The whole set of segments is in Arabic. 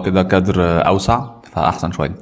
كده كادر اوسع فاحسن شويه.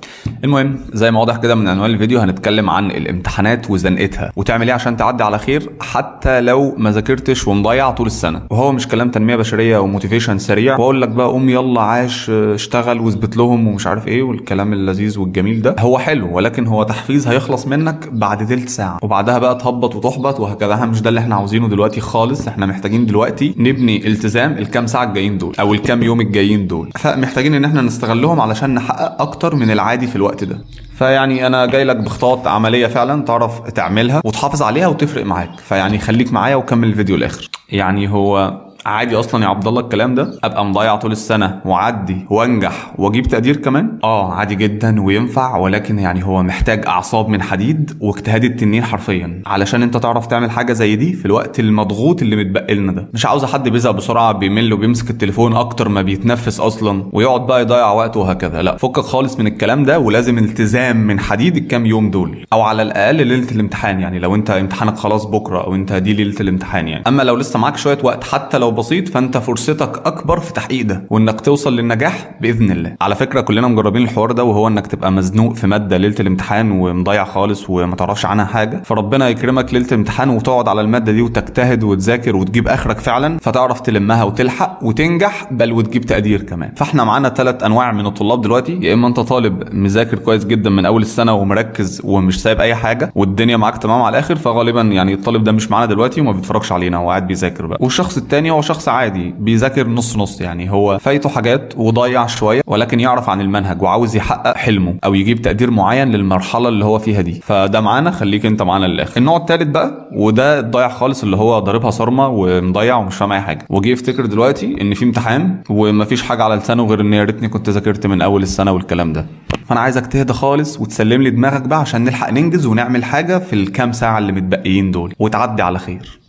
المهم زي ما واضح كده من عنوان الفيديو هنتكلم عن الامتحانات وزنقتها وتعمل ايه عشان تعدي على خير حتى لو ما ذاكرتش ومضيع طول السنه. وهو مش كلام تنميه بشريه وموتيفيشن سريع واقول لك بقى قوم يلا عاش اشتغل واثبت لهم ومش عارف ايه والكلام اللذيذ والجميل ده. هو حلو ولكن هو تحفيز هيخلص منك بعد تلت ساعه وبعدها بقى تهبط وتحبط وهكذا. مش ده اللي احنا عاوزينه دلوقتي خالص. احنا محتاجين دلوقتي نبني التزام الكام ساعه الجايين دول او الكام يوم الجايين دول، فمحتاجين ان احنا نستغلهم علشان نحقق اكتر من العادي في الوقت ده. فيعني انا جاي لك بخطوات عمليه فعلا تعرف تعملها وتحافظ عليها وتفرق معاك. فيعني خليك معايا وكمل الفيديو الاخر. يعني هو عادي اصلا يا عبد الله الكلام ده ابقى مضيع طول السنه واعدي وانجح واجيب تقدير كمان؟ عادي جدا وينفع، ولكن يعني هو محتاج اعصاب من حديد واجتهاد التنين حرفيا علشان انت تعرف تعمل حاجه زي دي في الوقت المضغوط اللي متبقي لنا ده. مش عاوز حد بيزهق بسرعه بيمل وبيمسك التليفون اكتر ما بيتنفس اصلا ويقعد بقى يضيع وقته وهكذا. لا، فكك خالص من الكلام ده ولازم التزام من حديد الكام يوم دول او على الاقل ليله الامتحان. يعني لو انت امتحانك خلاص بكره او انت دي ليله الامتحان يعني. اما لو لسه معاك شويه وقت حتى لو بسيط فانت فرصتك اكبر في تحقيق ده وانك توصل للنجاح باذن الله. على فكره كلنا مجربين الحوار ده، وهو انك تبقى مزنوق في ماده ليله الامتحان ومضيع خالص وما تعرفش عنها حاجه، فربنا يكرمك ليله الامتحان وتقعد على الماده دي وتجتهد وتذاكر وتجيب اخرك فعلا فتعرف تلمها وتلحق وتنجح بل وتجيب تقدير كمان. فاحنا معانا 3 انواع من الطلاب دلوقتي. يا اما انت طالب مذاكر كويس جدا من اول السنه ومركز ومش سايب اي حاجه والدنيا معاك تمام على الاخر، فغالبا يعني الطالب ده مش معانا دلوقتي وما بيتفرجش علينا، هو قاعد بيذاكر بقى. والشخص الثاني هو شخص عادي بيذاكر نص نص، يعني هو فايته حاجات وضيع شويه ولكن يعرف عن المنهج وعاوز يحقق حلمه او يجيب تقدير معين للمرحله اللي هو فيها دي. فده معانا، خليك انت معانا للاخر. النوع الثالث بقى وده الضيع خالص اللي هو ضاربها صرمه ومضيع ومش فاهم اي حاجه وجي يفتكر دلوقتي ان في امتحان ومفيش حاجه على لسانه غير ان يا ريتني كنت ذاكرت من اول السنه والكلام ده. فانا عايزك تهدى خالص وتسلم لي دماغك بقى عشان نلحق ننجز ونعمل حاجه في الكام ساعه اللي متبقيين دول وتعدي على خير.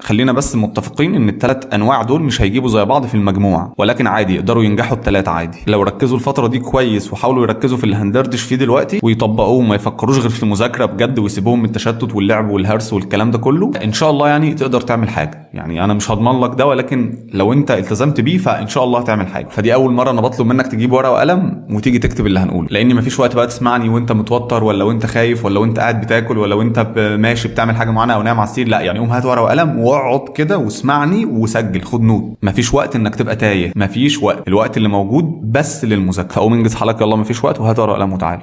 خلينا بس متفقين ان ال3 انواع دول مش هيجيبوا زي بعض في المجموع، ولكن عادي يقدروا ينجحوا ال3 عادي لو ركزوا الفتره دي كويس وحاولوا يركزوا في اللي هندردش فيه دلوقتي ويطبقوه وما يفكروش غير في المذاكره بجد ويسيبوهم من التشتت واللعب والهرس والكلام ده كله. ان شاء الله يعني تقدر تعمل حاجه. يعني انا مش هضمن لك ده ولكن لو انت التزمت بيه فان شاء الله هتعمل حاجه. فدي اول مره انا بطلب منك تجيب ورقه وقلم وتيجي تكتب اللي هنقوله، لان مفيش وقت بقى تسمعني وانت متوتر ولا وانت خايف ولا وانت قاعد بتاكل ولا وانت ماشي بتعمل حاجه معينه او نايم على السرير. لا يعني قوم هات ورقه وقلم واقعد كده واسمعني وسجل، خد نوت. مفيش وقت انك تبقى تايه، مفيش وقت. الوقت اللي موجود بس للمذاكره. فقوم انجز حالك يلا، مفيش وقت، وهات ورقه وقلم وتعالى.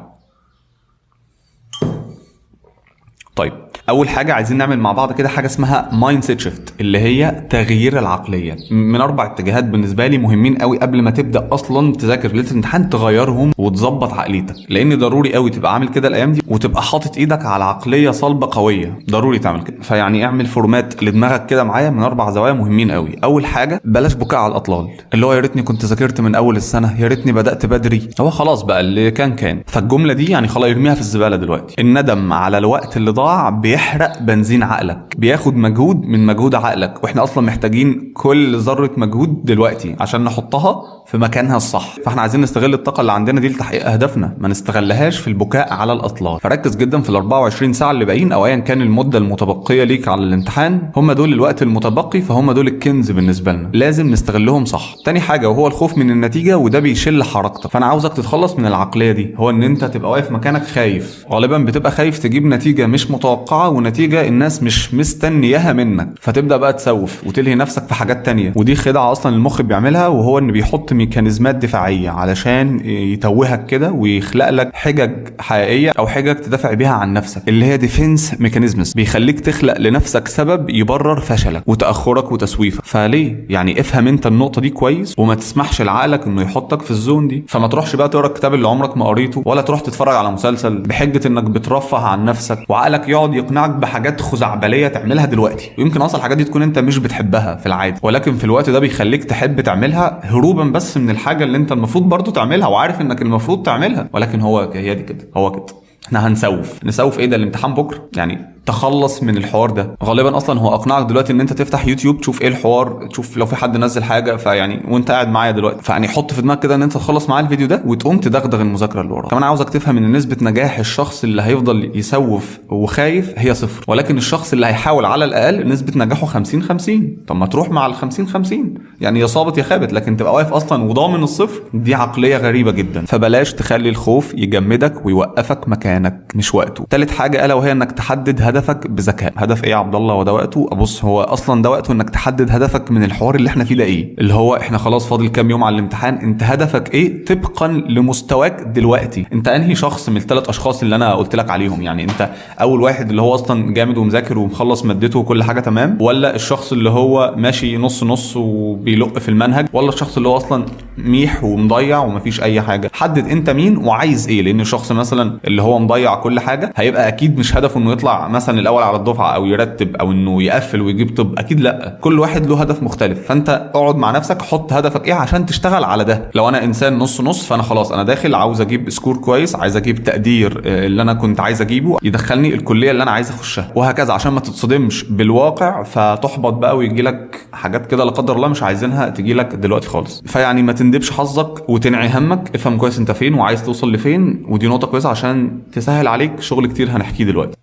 طيب اول حاجه عايزين نعمل مع بعض كده حاجه اسمها مايند سيت شيفت، اللي هي تغيير العقليه. من 4 اتجاهات بالنسبه لي مهمين قوي قبل ما تبدا اصلا تذاكر ليله الامتحان تغيرهم وتظبط عقليتك، لان ضروري قوي تبقى عامل كده الايام دي وتبقى حاطط ايدك على عقليه صلبه قويه. ضروري تعمل كده. فيعني اعمل فورمات لدماغك كده معايا من 4 زوايا مهمين قوي. اول حاجه بلاش بكاء على الاطلال، اللي هو يا ريتني كنت ذاكرت من اول السنه، يا ريتني بدات بدري. هو خلاص بقى اللي كان. فالجمله دي يعني خلاص ارميها في الزباله دلوقتي. الندم على الوقت اللي ضاع بيحرق بنزين عقلك، بياخد مجهود من مجهود عقلك، واحنا اصلا محتاجين كل ذره مجهود دلوقتي عشان نحطها في مكانها الصح. فاحنا عايزين نستغل الطاقه اللي عندنا دي لتحقيق اهدافنا، ما نستغلهاش في البكاء على الاطلال. فركز جدا في ال24 ساعه اللي باقيين او ايا كان المده المتبقيه ليك على الامتحان. هم دول الوقت المتبقي، فهم دول الكنز بالنسبه لنا، لازم نستغلهم صح. تاني حاجه وهو الخوف من النتيجه، وده بيشل حركتك. فانا عاوزك تتخلص من العقليه دي، هو ان انت تبقى واقف مكانك خايف. غالبا بتبقى خايف تجيب نتيجه مش متوقعه ونتيجه الناس مش مستنياها منك، فتبدا بقى تسوف وتلهي نفسك في حاجات تانية. ودي خدعه اصلا المخ بيعملها، وهو ان بيحط ميكانيزمات دفاعيه علشان يتوهك كده ويخلق لك حجج حقيقيه او حجج تدافع بيها عن نفسك، اللي هي ديفنس ميكانيزمز. بيخليك تخلق لنفسك سبب يبرر فشلك وتاخرك وتسويفك. فليه يعني افهم انت النقطه دي كويس وما تسمحش لعقلك انه يحطك في الزون دي. فما تروحش بقى تقرا الكتاب اللي عمرك ما قريته، ولا تروح تتفرج على مسلسل بحجه انك بترفه عن نفسك وعقلك يقعد يقنعك بحاجات خزعبليه تعملها دلوقتي. ويمكن اصلا الحاجات دي تكون انت مش بتحبها في العادي، ولكن في الوقت ده بيخليك تحب تعملها هروبا بس من الحاجه اللي انت المفروض برضو تعملها وعارف انك المفروض تعملها. ولكن هي دي كده، هو كده. احنا هنسوف ايه ده؟ الامتحان بكره يعني تخلص من الحوار ده. غالبا اصلا هو اقنعك دلوقتي ان انت تفتح يوتيوب تشوف ايه الحوار، تشوف لو في حد نزل حاجه، فيعني وانت قاعد معايا دلوقتي، فيعني حط في دماغك كده ان انت تخلص معاه الفيديو ده وتقوم تدغدغ المذاكره اللي وراك. كمان عاوزك تفهم ان نسبه نجاح الشخص اللي هيفضل يسوف وخايف هي صفر، ولكن الشخص اللي هيحاول على الاقل نسبه نجاحه 50-50. طب ما تروح مع ال 50-50، يعني يا صابت يا خابت، لكن تبقى واقف اصلا وضامن الصفر، دي عقليه غريبه جدا. فبلاش تخلي الخوف يجمدك ويوقفك مكانك، مش وقته. تالت حاجه الا وهي انك تحدد هدفك بذكاء. هدف ايه يا عبد الله وده وقته؟ ابص، هو اصلا ده وقته انك تحدد هدفك من الحوار اللي احنا فيه ده ايه، اللي هو احنا خلاص فاضل كام يوم على الامتحان. انت هدفك ايه طبقا لمستواك دلوقتي؟ انت انهي شخص من الثلاث اشخاص اللي انا قلت لك عليهم؟ يعني انت اول واحد اللي هو اصلا جامد ومذاكر ومخلص مادته وكل حاجه تمام، ولا الشخص اللي هو ماشي نص نص وبيلق في المنهج، ولا الشخص اللي هو اصلا ميح ومضيع ومفيش اي حاجه؟ حدد انت مين وعايز ايه، لان الشخص مثلا اللي هو مضيع كل حاجه هيبقى اكيد مش هدفه انه يطلع مثلا الاول على الدفعه او يرتب او انه يقفل ويجيب طب، اكيد لا. كل واحد له هدف مختلف، فانت اقعد مع نفسك حط هدفك ايه عشان تشتغل على ده. لو انا انسان نص نص، فانا خلاص انا داخل عاوز اجيب سكور كويس، عايز اجيب تقدير اللي انا كنت عايز اجيبه يدخلني الكليه اللي انا عايز اخشها، وهكذا، عشان ما تتصدمش بالواقع فتحبط بقى ويجي لك حاجات كده لا قدر الله مش عايزينها تجي لك دلوقتي خالص. فيعني ما تندبش حظك وتنعي همك، افهم كويس انت فين وعايز توصل لفين، ودي نقطه كويسه عشان تسهل عليك شغل كتير هنحكيه دلوقتي.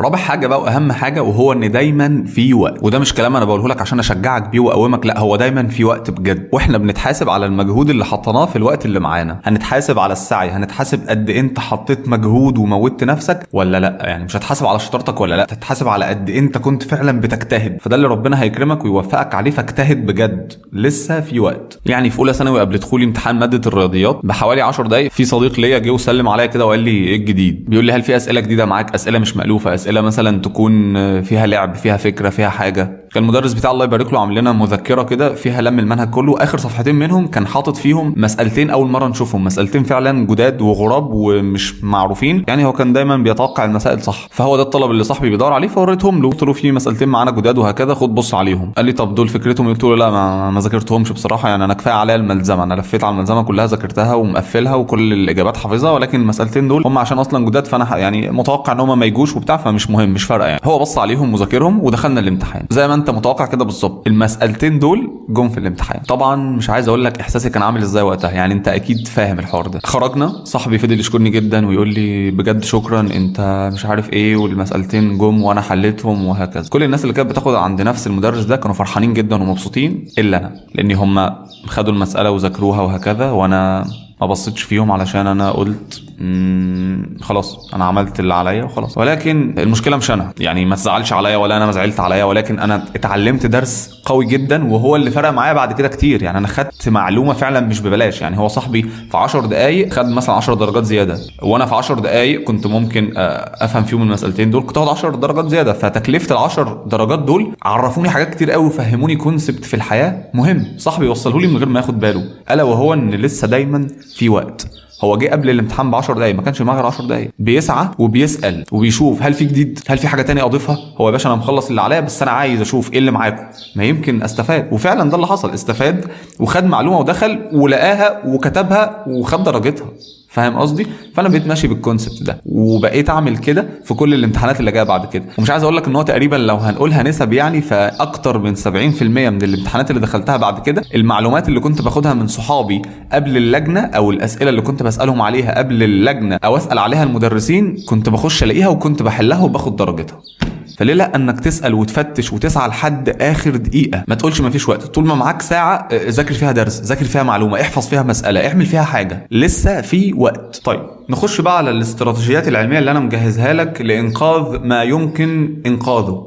رابع حاجه بقى واهم حاجه، وهو ان دايما في وقت. وده مش كلام انا بقوله لك عشان اشجعك بيه واقومك، لا، هو دايما في وقت بجد، واحنا بنتحاسب على المجهود اللي حطيناه في الوقت اللي معانا. هنتحاسب على السعي، هنتحاسب قد انت حطيت مجهود وموتت نفسك ولا لا. يعني مش هتحاسب على شطارتك ولا لا، هتتحاسب على قد انت كنت فعلا بتجتهد. فده اللي ربنا هيكرمك ويوفقك عليه، فاجتهد بجد، لسه في وقت. يعني في اولى ثانوي قبل دخولي امتحان ماده الرياضيات بحوالي 10 دقائق، في صديق ليا جه وسلم عليا كده وقال لي ايه الجديد. بيقول لي هل في اسئله جديده معاك، اسئله مش مألوفه، اسئله مثلا تكون فيها لعب، فيها فكره، فيها حاجه. كان المدرس بتاع الله يبارك له عامل لنا مذكره كده فيها لم المنهج كله، اخر صفحتين منهم كان حاطط فيهم مسالتين اول مره نشوفهم، مسالتين فعلا جداد وغراب ومش معروفين. يعني هو كان دايما بيتوقع المسائل صح، فهو ده الطلب اللي صاحبي بيدور عليه، فوريتهم له، قلت له في مسالتين معانا جداد وهكذا، خد بص عليهم. قال لي طب دول فكرتهم؟ قلت له لا ما ذاكرتهمش بصراحه، يعني انا كفايه عليا الملزمه، انا لفيت على الملزمه كلها ذاكرتها ومقفلها وكل الاجابات حافظها، ولكن المسالتين دول هم عشان اصلا جداد فانا يعني متوقع ان هم ما يجوش وبتاع، فمش مهم، مش فارقه يعني. هو بص عليهم وذاكرهم ودخلنا الامتحان زي ما انت متوقع كده بالظبط. المسالتين دول جم في الامتحان. طبعا مش عايز اقول لك احساسي كان عامل ازاي وقتها، يعني انت اكيد فاهم الحوار ده. خرجنا، صاحبي فضل يشكرني جدا ويقول لي بجد شكرا انت مش عارف ايه، والمسالتين جم وانا حليتهم وهكذا. كل الناس اللي كانت بتاخد عند نفس المدرس ده كانوا فرحانين جدا ومبسوطين الا انا، لان هم خدوا المساله وذاكروها وهكذا، وانا ما بصيتش فيهم علشان انا قلت خلاص انا عملت اللي عليا وخلاص. ولكن المشكله مش انا، يعني ما تزعلش عليا ولا انا ما زعلت عليا، ولكن انا اتعلمت درس قوي جدا وهو اللي فرق معايا بعد كده كتير. يعني انا خدت معلومه فعلا مش ببلاش. يعني هو صاحبي في 10 دقائق خد مثلا 10 درجات زياده، وانا في 10 دقائق كنت ممكن افهم فيهم المسالتين دول كنت هاخد 10 درجات زياده. فتكلفه ال10 درجات دول عرفوني حاجات كتير قوي وفهموني كونسبت في الحياه مهم صاحبي وصله لي من غير ما ياخد باله، الا وهو ان لسه دايما في وقت. هو جه قبل الامتحان ب10 دقايق، ما كانش معاه غير 10 دقايق، بيسعى وبيسال وبيشوف هل في جديد، هل في حاجه تانية اضيفها. هو يا باشا انا مخلص اللي عليا، بس انا عايز اشوف ايه اللي معاكم، ما يمكن استفاد. وفعلا ده اللي حصل، استفاد وخد معلومه ودخل ولقاها وكتبها وخد درجتها. فاهم قصدي؟ فانا بقيت ماشي بالكونسبت ده وبقيت اعمل كده في كل الامتحانات اللي جايه بعد كده. ومش عايز اقول لك ان هو تقريبا لو هنقولها نسب يعني فاكتر من 70% من الامتحانات اللي دخلتها بعد كده المعلومات اللي كنت باخدها من صحابي قبل اللجنه، او الاسئله اللي كنت بسالهم عليها قبل اللجنه او اسال عليها المدرسين، كنت بخش الاقيها وكنت بحلها وباخد درجتها. فليه لا انك تسال وتفتش وتسعى لحد اخر دقيقه. ما تقولش ما فيش وقت، طول ما معاك ساعه ذاكر فيها درس، ذاكر فيها معلومه، احفظ فيها مساله، اعمل فيها حاجه، لسه في وقت. طيب نخش بقى على الاستراتيجيات العلميه اللي انا مجهزها لك لانقاذ ما يمكن انقاذه.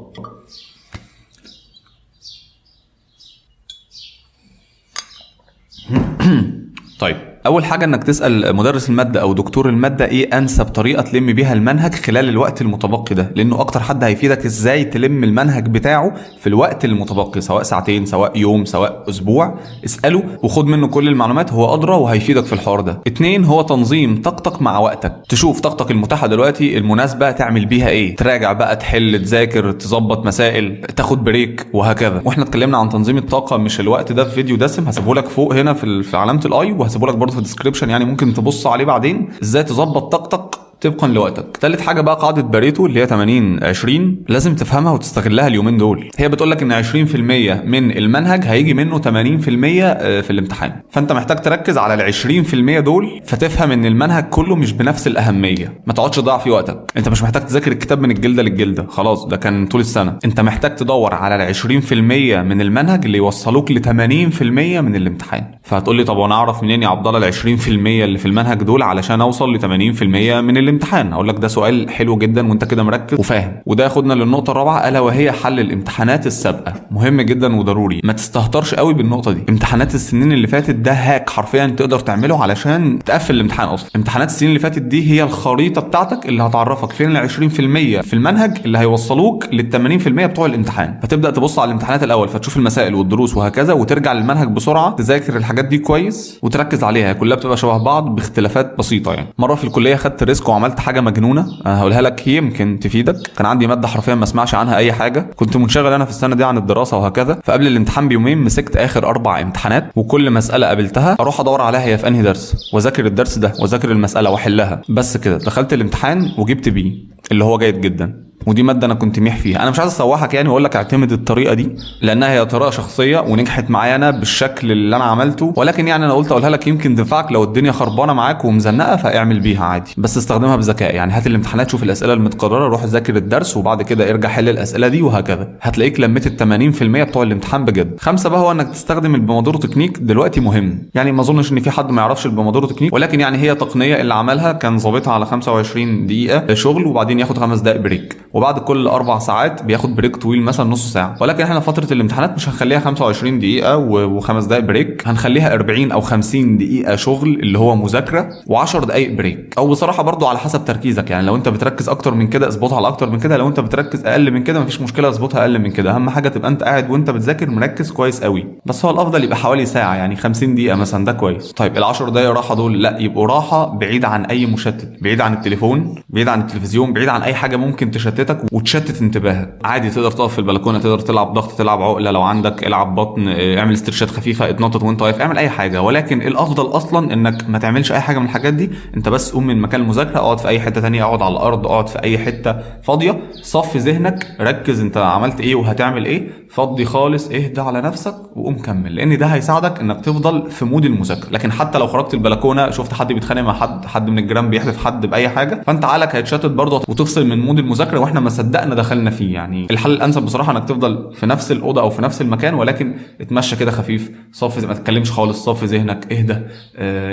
طيب اول حاجه انك تسال مدرس الماده او دكتور الماده ايه انسب طريقه تلم بيها المنهج خلال الوقت المتبقي ده، لانه اكتر حد هيفيدك ازاي تلم المنهج بتاعه في الوقت المتبقي، سواء ساعتين سواء يوم سواء اسبوع. اساله وخد منه كل المعلومات، هو ادرى وهيفيدك في الحوار ده. 2 هو تنظيم طاقتك مع وقتك، تشوف طاقتك المتاحه دلوقتي المناسبه تعمل بيها ايه، تراجع بقى، تحل، تذاكر، تظبط مسائل، تاخد بريك وهكذا. واحنا اتكلمنا عن تنظيم الطاقه مش الوقت ده في فيديو دسم، هسيبه لك فوق هنا في علامه الاي، وهسيبه لك برضه برضه في الديسكريبشن، يعني ممكن تبص عليه بعدين، ازاي تظبط طاقتك طبقا لوقتك. ثالث حاجه بقى قاعده باريتو اللي هي 80/20، لازم تفهمها وتستغلها اليومين دول. هي بتقول لك ان 20% من المنهج هيجي منه 80% في الامتحان، فانت محتاج تركز على ال 20% دول، فتفهم ان المنهج كله مش بنفس الاهميه، ما تقعدش تضيع فيه وقتك. انت مش محتاج تذاكر الكتاب من الجلده للجلده، خلاص ده كان طول السنه. انت محتاج تدور على ال 20% من المنهج اللي يوصلوك ل 80% من الامتحان. فهتقول لي طب وانا اعرف منين يا عبد الله ال 20% اللي في المنهج دول علشان اوصل ل 80% من الامتحان؟ اقول لك ده سؤال حلو جدا وانت كده مركز وفاهم. وده ياخدنا للنقطه الرابعه، الا وهي حل الامتحانات السابقه. مهم جدا وضروري، ما تستهترش قوي بالنقطه دي. امتحانات السنين اللي فاتت ده هاك حرفيا تقدر تعمله علشان تقفل الامتحان. اصلا امتحانات السنين اللي فاتت دي هي الخريطه بتاعتك اللي هتعرفك فين ال 20% في المنهج اللي هيوصلوك لل 80% بتوع الامتحان. فتبدا تبص على الامتحانات الاول، فتشوف المسائل والدروس وهكذا، وترجع للمنهج بسرعه، تذاكر الحاجات دي كويس وتركز عليها. كلها بتبقى شبه بعض باختلافات بسيطه. يعني مره في الكليه خدت ريسك وعملت حاجه مجنونه، انا هقولها لك يمكن تفيدك. كان عندي ماده حرفيا ما اسمعش عنها اي حاجه، كنت منشغل انا في السنه دي عن الدراسه وهكذا. فقبل الامتحان بيومين مسكت اخر 4 امتحانات، وكل مساله قابلتها اروح ادور عليها هي في انهي درس، واذاكر الدرس ده واذاكر المساله واحلها. بس كده دخلت الامتحان وجبت بي، اللي هو جيد جدا. ودي ماده انا كنت ميح فيها. انا مش عايز اسوحك يعني واقول لك اعتمد الطريقه دي، لانها هي طريقه شخصيه ونجحت معايا انا بالشكل اللي انا عملته، ولكن يعني انا قلت اقولها لك يمكن تنفعك لو الدنيا خربانه معاك ومزنقه، فاعمل بيها عادي، بس استخدمها بذكاء. يعني هات الامتحانات، شوف الاسئله المتكرره، روح ذاكر الدرس، وبعد كده ارجع حل الاسئله دي وهكذا. هتلاقيك لميت ال 80% بتوع الامتحان بجد. 5 بقى هو انك تستخدم البومودورو تكنيك. دلوقتي مهم، يعني ما اظنش ان في حد ما يعرفش البومودورو تكنيك، ولكن يعني هي تقنيه اللي عملها كان ظابطها على 25 دقيقه شغل، وبعدين ياخد 5 دقائق بريك، وبعد كل 4 ساعات بياخد بريك طويل مثلا نص ساعه. ولكن احنا فتره الامتحانات مش هنخليها 25 دقيقه و5 دقائق بريك، هنخليها 40 او 50 دقيقه شغل اللي هو مذاكره و10 دقائق بريك. او بصراحه برضو على حسب تركيزك، يعني لو انت بتركز اكتر من كده اظبطها على اكتر من كده، لو انت بتركز اقل من كده مفيش مشكله اظبطها اقل من كده. اهم حاجه تبقى انت قاعد وانت بتذاكر مركز كويس قوي. بس هو الافضل يبقى حوالي ساعه، يعني 50 دقيقه مثلا، ده كويس. طيب ال10 دقائق راحه دول لا، يبقوا راحه بعيد عن اي مشتت، بعيد عن التليفون، بعيد عن التلفزيون، بعيد عن اي حاجه ممكن تشتتك وتشتت انتباهك. عادي تقدر تقف في البلكونه، تقدر تلعب ضغط، تلعب عقله لو عندك، العب بطن، اعمل استرشاد خفيفه، اتنطط وانت واقف، اعمل اي حاجه. ولكن الافضل اصلا انك ما تعملش اي حاجه من الحاجات دي. انت بس قوم من مكان المذاكره، اقعد في اي حته تانية، اقعد على الارض، اقعد في اي حته فاضيه، صفي ذهنك، ركز انت عملت ايه وهتعمل ايه، فضي خالص، اهدى على نفسك وقوم كمل، لان ده هيساعدك انك تفضل في مود المذاكره. لكن حتى لو خرجت البلكونه شفت حد بيتخانق مع حد من الجيران بيحدف حد باي حاجه، فانت عقلك هيتشتت برضه وتفصل من مود المذاكره، واحنا ما صدقنا دخلنا فيه. يعني الحل الانسب بصراحه انك تفضل في نفس الاوضه او في نفس المكان، ولكن اتمشى كده خفيف، صفي، ما تتكلمش خالص، صفي ذهنك، اهدى.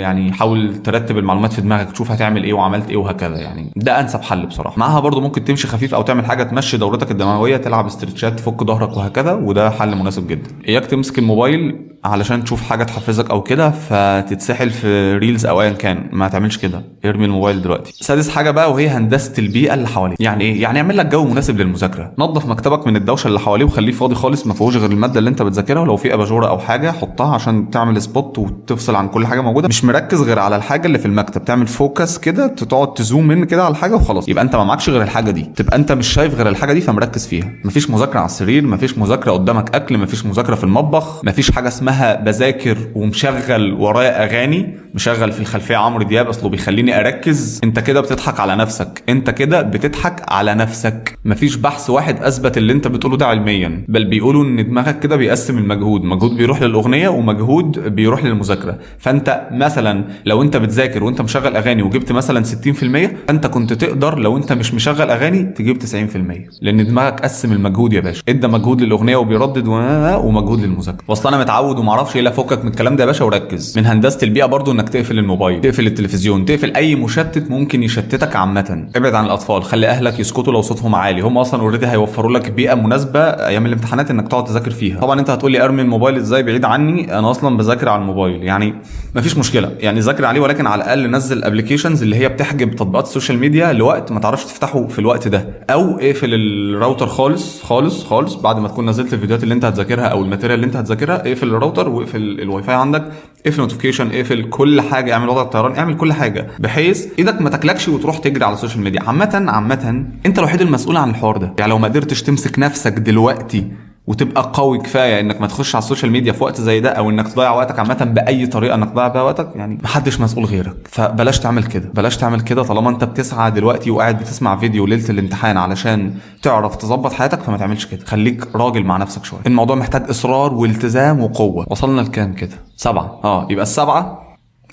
يعني حاول ترتب المعلومات في دماغك، تشوف هتعمل ايه وعملت ايه وهكذا. يعني ده انسب حل بصراحه. معاها برضو ممكن تمشي خفيف او تعمل حاجه تمشي دورتك الدمويه، تلعب استرتشات، تفك ظهرك وهكذا، وده حل مناسب جدا. اياك تمسك الموبايل علشان تشوف حاجه تحفزك او كده فتتسحل في ريلز او ايا كان، ما تعملش كده، ارمي الموبايل دلوقتي. سادس حاجه بقى وهي هندسه البيئه اللي حواليك. يعني ايه؟ يعني اعمل لك جو مناسب للمذاكره، نظف مكتبك من الدوشه اللي حواليه وخليه فاضي خالص، ما فيهوش غير الماده اللي انت بتذاكرها، ولو في اباجوره او حاجه حطها عشان تعمل سبوت وتفصل عن كل حاجه موجوده، مش مركز غير على الحاجه اللي في المكتب، تعمل فوكس كده، تقعد تزوم ان كده على الحاجه وخلاص، يبقى انت ما معكش غير الحاجه دي، تبقى انت مش شايف غير الحاجه دي فمركز فيها. مفيش مذاكره على السرير، مفيش مذاكره قدامك اكل، مفيش مذاكره في المطبخ، مفيش حاجه اسمها بذاكر ومشغل ورايا اغاني، مشغل في الخلفيه عمرو دياب اصله بيخليني اركز. انت كده بتضحك على نفسك، انت كده بتضحك على نفسك. مفيش بحث واحد اثبت اللي انت بتقوله ده علميا، بل بيقولوا ان دماغك كده بيقسم المجهود، مجهود بيروح للاغنيه ومجهود بيروح للمذاكره. فانت مثلا لو انت بتذاكر وانت مشغل اغاني وجبت مثلا 60%، انت كنت تقدر لو انت مش مشغل اغاني تجيب 90%، لان دماغك قسم المجهود يا باشا، ادى مجهود للاغنيه وبيردد ومجهود للمذاكره. واصل انا متعود وما اعرفش ايه، لا فكك من الكلام ده يا باشا وركز. من هندسه البيئه برضو انك تقفل الموبايل، تقفل التلفزيون، تقفل اي مشتت ممكن يشتتك عامه. ابعد عن الاطفال، خلي اهلك يسكتوا لو صوتهم عالي، هم اصلا اوريدي هيوفروا لك بيئه مناسبه ايام الامتحانات انك تقعد تذاكر فيها. طبعا انت هتقول لي ارمي الموبايل ازاي بعيد عني، انا اصلا بذاكر على الموبايل، يعني مفيش مشكله، يعني ذاكر عليه، ولكن على الاقل نزل ابلكيشنز اللي هي بتحجب تطبيقات السوشيال ميديا لوقت ما تعرفش تفتحه في الوقت ده، او اقفل الراوتر خالص خالص خالص بعد ما تكون نزلت الفيديوهات اللي انت هتذاكرها او الماتيريال اللي انت هتذاكرها. اقفل الراوتر واقفل الواي فاي عندك، اقفل نوتيفيكيشن، اقفل كل حاجه، اعمل وضع الطيران، اعمل كل حاجه بحيث ايدك ما تاكلكش وتروح تجري على السوشيال ميديا. عامه انت الوحيد المسؤول عن الحوار ده. يعني لو ما قدرتش تمسك نفسك دلوقتي وتبقى قوي كفايه انك ما تخش على السوشيال ميديا في وقت زي ده، او انك تضيع وقتك عامه باي طريقه انك تضيع بيها وقتك، يعني محدش مسؤول غيرك. فبلاش تعمل كده، بلاش تعمل كده. طالما انت بتسعى دلوقتي وقاعد بتسمع فيديو ليله الامتحان علشان تعرف تظبط حياتك، فما تعملش كده. خليك راجل مع نفسك شويه. الموضوع محتاج اصرار والتزام وقوه. وصلنا لكام كده؟ 7. يبقى السبعه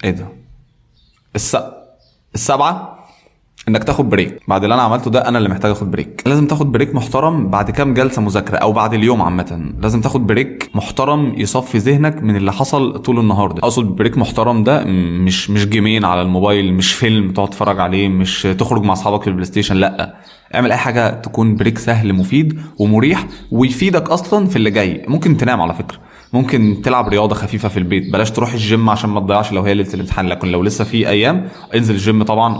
ايه ده؟ السبعه انك تاخد بريك. بعد اللي انا عملته ده انا اللي محتاج اخد بريك. لازم تاخد بريك محترم بعد كام جلسه مذاكره او بعد اليوم عامه. لازم تاخد بريك محترم يصفي ذهنك من اللي حصل طول النهار ده. اقصد بريك محترم ده مش جيمين على الموبايل، مش فيلم تقعد تتفرج عليه، مش تخرج مع اصحابك في البلاي ستيشن، لا. اعمل اي حاجه تكون بريك سهل مفيد ومريح ويفيدك اصلا في اللي جاي. ممكن تنام على فكره، ممكن تلعب رياضه خفيفه في البيت. بلاش تروح الجيم عشان ما تضيعش لو هي ليله الامتحان، لكن لو لسه في ايام انزل الجيم طبعا.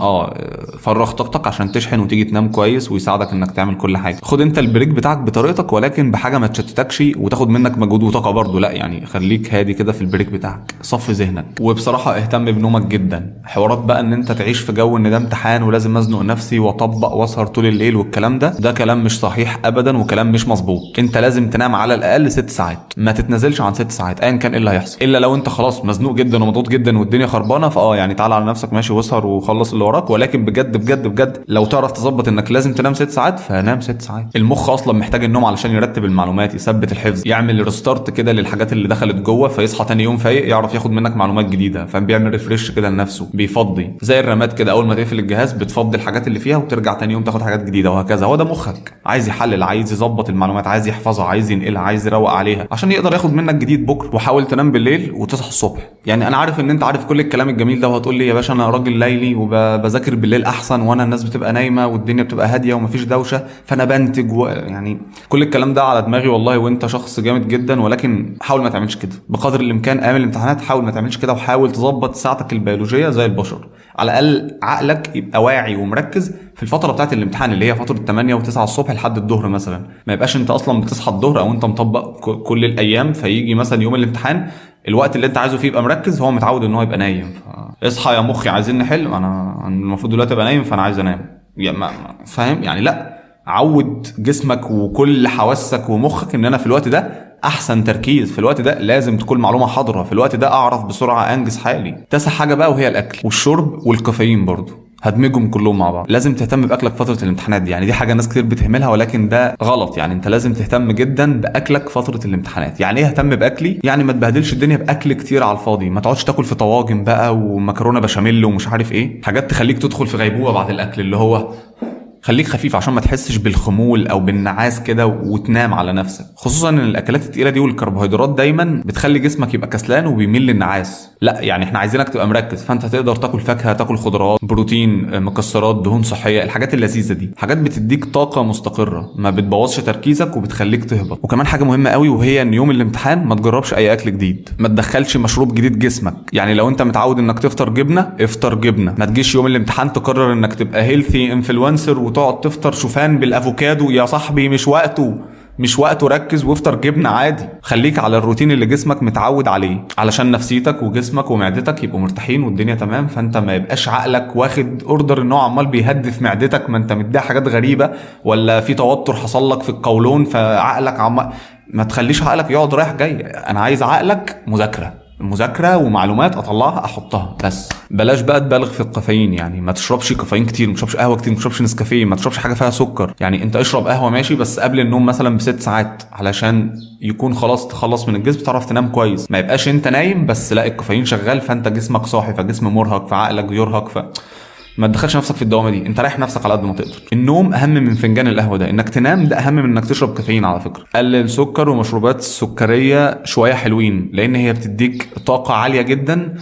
فرغ طاقتك عشان تشحن وتيجي تنام كويس ويساعدك انك تعمل كل حاجه. خد انت البريك بتاعك بطريقتك، ولكن بحاجه ما تشتتكش وتاخد منك مجهود وطاقه برضو، لا يعني خليك هادي كده في البريك بتاعك، صفي ذهنك. وبصراحه اهتم بنومك جدا. حوارات بقى ان انت تعيش في جو ان ده امتحان ولازم ازنق نفسي واطبق واسهر طول الليل والكلام ده كلام مش صحيح ابدا وكلام مش مظبوط. انت لازم تنام على الاقل 6 ساعات، ما تتنزلش عن 6 ساعات ايا كان ايه اللي هيحصل. الا لو انت خلاص مزنوق جدا ومضغوط جدا والدنيا خربانه، يعني تعالى على نفسك ماشي واسهر وخلص اللي وراك. ولكن بجد بجد بجد لو تعرف تظبط انك لازم تنام 6 ساعات فنام 6 ساعات. المخ اصلا محتاج النوم علشان يرتب المعلومات، يثبت الحفظ، يعمل ريستارت كده للحاجات اللي دخلت جوه، فيصحى تاني يوم فايق يعرف ياخد منك معلومات جديده. بيعمل ريفريش كده لنفسه، بيفضي زي الرامات كده. اول ما تقفل الجهاز بتفضي الحاجات اللي فيها وترجع تاني يوم تاخد حاجات جديده، وهكذا. هو ده مخك، عايز يحلل، عايز يظبط المعلومات، عايز يحفظها، عايز ينقلها، عايز يروق عليها عشان يقدر ياخد منك جديد بكره. وحاول تنام بالليل وتصحى الصبح. يعني انا عارف ان انت عارف كل الكلام الجميل ده، وهتقول لي يا باشا انا راجل ليلي وبذاكر بالليل احسن، وانا الناس بتبقى نايمه والدنيا بتبقى هاديه ومفيش دوشه فانا بنتج يعني كل الكلام ده على دماغي والله، وانت شخص جامد جدا. ولكن حاول ما تعملش كده بقدر الامكان. ايام الامتحانات حاول ما تعملش كده، وحاول تظبط ساعتك البيولوجيه زي البشر. على الاقل عقلك يبقى واعي ومركز في الفتره بتاعه الامتحان اللي هي فتره 8 و9 الصبح لحد الظهر مثلا. ما يبقاش انت اصلا بتصحى الظهر او انت مطبق كل الايام، فيجي مثلا يوم الامتحان الوقت اللي انت عايزه فيه يبقى مركز، هو متعود ان هو يبقى نايم. اصحى يا مخي عايزين نحل، انا المفروض دلوقتي ابقى نايم فانا عايز انام. فاهم يعني؟ لا، عود جسمك وكل حواسك ومخك ان انا في الوقت ده احسن تركيز، في الوقت ده لازم تكون معلومه حاضره، في الوقت ده اعرف بسرعه انجز حالي. تاسع حاجه بقى وهي الاكل والشرب والكافيين برضو، هدمجهم كلهم مع بعض. لازم تهتم باكلك فتره الامتحانات دي. يعني دي حاجه ناس كتير بتهملها ولكن ده غلط. يعني انت لازم تهتم جدا باكلك فتره الامتحانات. يعني ايه اهتم باكلي؟ يعني ما تبهدلش الدنيا باكل كتير على الفاضي. ما تقعدش تاكل في طواجن بقى ومكرونه بشاميل ومش عارف ايه، حاجات تخليك تدخل في غيبوبه بعد الاكل. اللي هو خليك خفيف عشان ما تحسش بالخمول او بالنعاس كده وتنام على نفسك. خصوصا ان الاكلات التقيله دي والكربوهيدرات دايما بتخلي جسمك يبقى كسلان وبيميل للنعاس. لا يعني احنا عايزينك تبقى مركز. فانت تقدر تاكل فاكهه، تاكل خضروات، بروتين، مكسرات، دهون صحيه، الحاجات اللذيذه دي حاجات بتديك طاقه مستقره، ما بتبوظش تركيزك وبتخليك تهبط. وكمان حاجه مهمه قوي وهي ان يوم الامتحان ما تجربش اي اكل جديد، ما تدخلش مشروب جديد جسمك. يعني لو انت متعود انك تفطر جبنه افطر جبنه. ما تجيش يوم الامتحان تقرر انك تبقى هيلثي انفلونسر وتقعد تفطر شوفان بالافوكادو. يا صاحبي مش وقته، ركز وافطر جبنه عادي. خليك على الروتين اللي جسمك متعود عليه علشان نفسيتك وجسمك ومعدتك يبقوا مرتاحين والدنيا تمام. فانت ما يبقاش عقلك واخد اوردر ان هو عمال بيهدف معدتك، ما انت مديها حاجات غريبه، ولا في توتر حصل لك في القولون فعقلك ما تخليش عقلك يقعد رايح جاي. انا عايز عقلك مذاكره ومعلومات اطلعها احطها بس. بلاش بقى تبالغ في الكافيين. يعني ما تشربش كافيين كتير، ما تشربش قهوه كتير، ما تشربش نسكافيه، ما تشربش حاجه فيها سكر. يعني انت اشرب قهوه ماشي بس قبل النوم مثلا ب6 ساعات علشان يكون خلاص تخلص من الجسم تعرف تنام كويس. ما يبقاش انت نايم بس لا الكافيين شغال فانت جسمك صاحي، فجسم مرهق فعقلك يرهق. ما تدخلش نفسك في الدوامه دي. انت رايح نفسك على قد ما تقدر. النوم اهم من فنجان القهوه ده. انك تنام ده اهم من انك تشرب كافيين على فكره. قلل سكر ومشروبات سكريه شويه حلوين، لان هي بتديك طاقه عاليه جدا،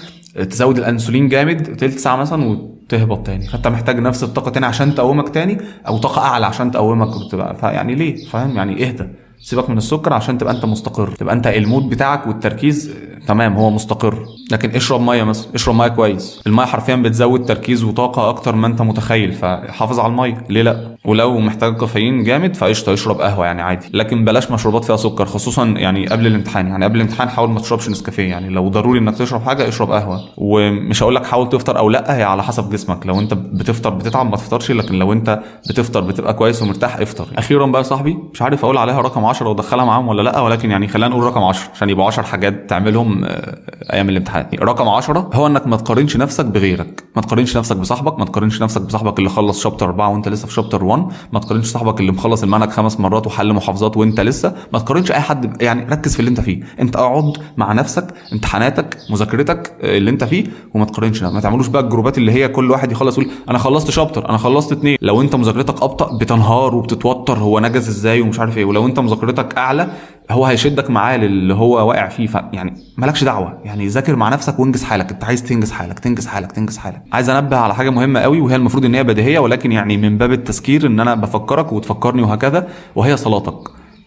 تزود الانسولين جامد تلت ساعه مثلا وتهبط تاني. فانت محتاج نفس الطاقه تاني عشان تقومك تاني، او طاقه اعلى عشان تقومك وتبقى يعني ليه؟ فاهم يعني؟ اهدى، سيبك من السكر عشان تبقى انت مستقر، تبقى انت المود بتاعك والتركيز تمام هو مستقر. لكن اشرب ميه مثلا، اشرب ميه كويس. الميه حرفيا بتزود تركيز وطاقه اكتر ما انت متخيل، فحافظ على الميه، ليه لا؟ ولو محتاج كافيين جامد فقشطه اشرب قهوه يعني عادي، لكن بلاش مشروبات فيها سكر، خصوصا يعني قبل الامتحان. يعني قبل الامتحان حاول ما تشربش نسكافيه، يعني لو ضروري انك تشرب حاجه اشرب قهوه. ومش هقول لك حاول تفطر او لا، هي على حسب جسمك. لو انت بتفطر بتتعب ما تفطرش، لكن لو انت بتفطر بتبقى كويس ومرتاح افطر. اخيرا بقى يا صاحبي، مش عارف اقول عليها رقم 10 وادخلها معاهم ولا لا، ولكن يعني خلينا نقول رقم 10 عشان يبقوا 10 حاجات تعملهم ايام الامتحان. رقم 10 هو انك ما تقارنش نفسك بغيرك، ما تقارنش نفسك بصاحبك، ما تقارنش نفسك بصاحبك اللي خلص شابتر 4 وانت لسه في شابتر 1، ما تقارنش صاحبك اللي مخلص المنهج 5 مرات وحل محافظات وانت لسه، ما تقارنش اي حد. يعني ركز في اللي انت فيه، انت اقعد مع نفسك، امتحاناتك، مذاكرتك اللي انت فيه، وما تقارنش. ما تعملوش بقى الجروبات اللي هي كل واحد يخلص يقول انا خلصت شابتر، انا خلصت 2. لو انت مذاكرتك ابطا بتنهار وبتتوتر، هو نجز ازاي ومش عارف ايه. ولو انت مذاكرتك اعلى هو هيشدك معاه للي هو واقع فيه. يعني مالكش دعوه، يعني ذاكر مع نفسك وانجز حالك. انت عايز تنجز حالك، تنجز حالك، تنجز حالك. عايز انبه على حاجه مهمه قوي، وهي المفروض ان هي بديهيه، ولكن يعني من باب التذكير ان انا بفكرك وتفكرني وهكذا، وهي صلاتك.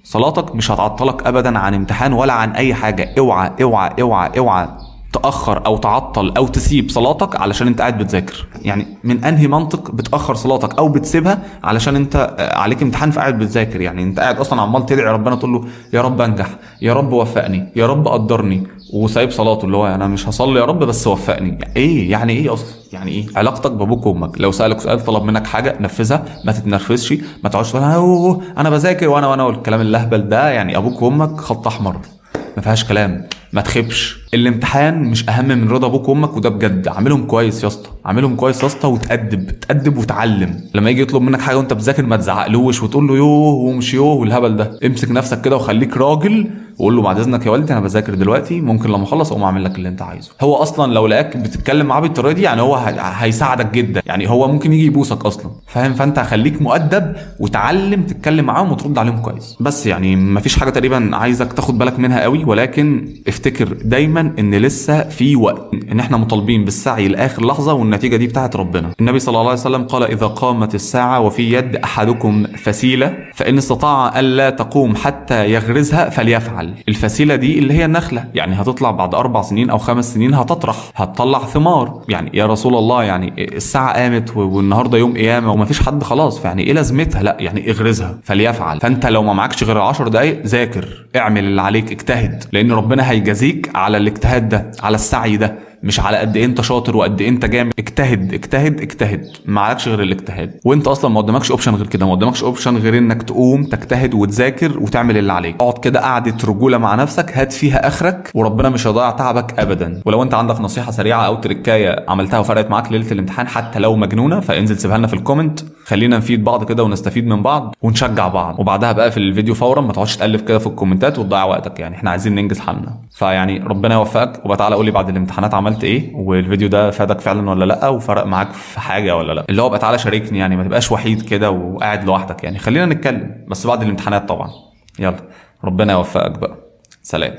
صلاتك مش هتعطلك ابدا عن امتحان ولا عن اي حاجه. اوعى اوعى اوعى اوعى تأخر أو تعطل أو تسيب صلاتك علشان أنت قاعد بتذاكر. يعني من أنهي منطق بتأخر صلاتك أو بتسيبها علشان أنت عليك امتحان فقاعد بتذاكر؟ يعني أنت قاعد أصلا عمال تدعي ربنا تقول له يا رب أنجح، يا رب وفقني، يا رب قدرني، وسايب صلاته اللي هو أنا مش هصلي يا رب بس وفقني. يعني إيه؟ يعني إيه أصلا؟ يعني إيه؟ علاقتك بأبوك وأمك لو سألك سؤال طلب منك حاجة نفذها، ما تتنرفزش، ما تقعدش تقول أنا بذاكر وأنا والكلام اللهبل ده. يعني أبوك وأمك خط أحمر ما فيهاش كلام، ما تخبش. الامتحان مش اهم من رضا ابوك وامك، وده بجد. عاملهم كويس يا اسطى، عاملهم كويس يا اسطى، وتأدب وتعلم. لما يجي يطلب منك حاجه وانت بتذاكر ما تزعقلوش وتقول له يوه ومش يوه والهبل ده. امسك نفسك كده وخليك راجل وقول له بعد اذنك يا والدي انا بذاكر دلوقتي، ممكن لما اخلص اقوم اعمل لك اللي انت عايزه. هو اصلا لو لقاك بتتكلم معاه بالطريقه دي يعني هو هيساعدك جدا. يعني هو ممكن يجي يبوسك اصلا، فاهم؟ فانت خليك مؤدب وتعلم تتكلم معاهم وترد عليهم كويس. بس يعني مفيش حاجه تقريبا عايزك تاخد بالك منها قوي، ولكن افتكر دايما ان لسه في وقت، ان احنا مطالبين بالسعي لاخر لحظه، والنتيجه دي بتاعت ربنا. النبي صلى الله عليه وسلم قال اذا قامت الساعه وفي يد احدكم فسيله فان استطاع الا تقوم حتى يغرزها فليفعل. الفسيله دي اللي هي النخله، يعني هتطلع بعد 4 سنين او 5 سنين، هتطرح، هتطلع ثمار. يعني يا رسول الله يعني الساعه قامت والنهارده يوم قيامه ومفيش حد خلاص، فيعني ايه لازمتها؟ لا يعني اغرزها فليفعل. فانت لو ما معكش غير 10 دقايق ذاكر، اعمل اللي عليك، اجتهد، لان ربنا هيجازيك على الاجتهاد ده، على السعي ده، مش على قد ايه انت شاطر وقد ايه انت جامد. اجتهد اجتهد اجتهد، ما عليكش غير الاجتهاد. وانت اصلا ما قدامكش اوبشن غير كده، ما قدامكش اوبشن غير انك تقوم تجتهد وتذاكر وتعمل اللي عليك. اقعد كده قعده رجوله مع نفسك، هات فيها اخرك، وربنا مش هيضيع تعبك ابدا. ولو انت عندك نصيحه سريعه او تركايه عملتها وفرقت معاك ليله الامتحان حتى لو مجنونه، فانزل سيبها لنا في الكومنت. خلينا نفيد بعض كده ونستفيد من بعض ونشجع بعض. وبعدها بقى في الفيديو فورا ما تقعدش تالف كده في الكومنتات وتضيع وقتك، يعني احنا عايزين ننجز حالنا. فيعني ربنا يوفقك، وبقى تعالى قول لي بعد الامتحانات عملت ايه، والفيديو ده فادك فعلا ولا لا، وفرق معاك في حاجه ولا لا. اللي هو بقى تعالى شاركني، يعني ما تبقاش وحيد كده وقاعد لوحدك. يعني خلينا نتكلم بس بعد الامتحانات طبعا. يلا ربنا يوفقك بقى، سلام.